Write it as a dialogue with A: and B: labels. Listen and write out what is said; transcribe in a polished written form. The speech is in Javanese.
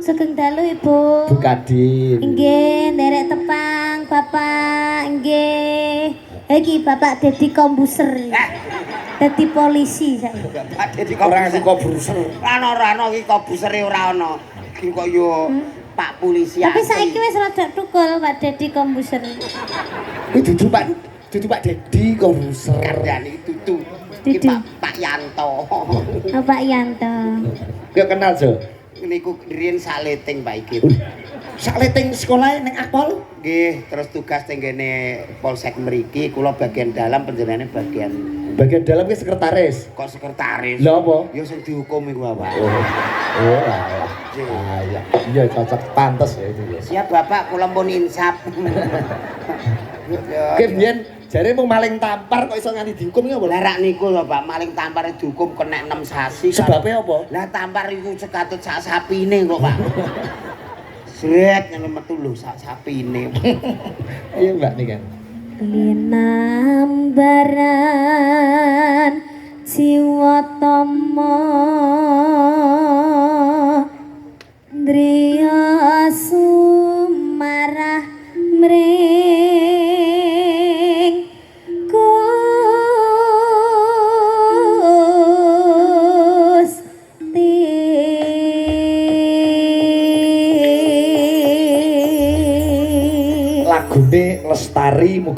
A: Sugeng dalu Ibu.
B: Bu Kadin.
A: Nggih, nderek tepang Bapak. Nggih. Iki Bapak Dedi Kombuser. Dadi polisi saya.
C: Bapak Dedi
B: Ora ngasih kombuser.
C: Ora ana iki kobusere ora ana. Iki kok yo Pak polisi.
A: Tapi saiki wis rada tukul Pak Dedi Kombuser.
B: Kuwi dudu Pak Dedi kombuser.
C: Kandhane dudu. Iki
A: Dudu.
C: Pak Yanto.
A: Oh, Pak Yanto.
B: Kok kenal, Jo?
C: Niku riyen saleting Pak iki.
B: Sakleting sekolah ning Akpol.
C: Nggih, terus tugas teng kene Polsek mriki, kula bagian dalam panjenengane bagian
B: Dalam ki sekretaris.
C: kok sekretaris.
B: Lha apa?
C: Ya sing dihukum iku Bapak.
B: Oh, iya. Iya cocok pantes ya itu ya.
C: Siap Bapak, kula pun insap.
B: Ki biyen jare mung maling tampar kok iso nganti dihukum ya apa?
C: Lah rak niku lho Pak, maling tampare dihukum kena 6 sasi.
B: Sebabnya apa?
C: Lah tampar iku sekatut sak sapine kok Pak. Sret yang metu lho sak sapine.
B: Iya Mbak nih kan.
A: Linambaran Jiwatama Driya sumarah mring Gusti
B: Lagune Lestari muga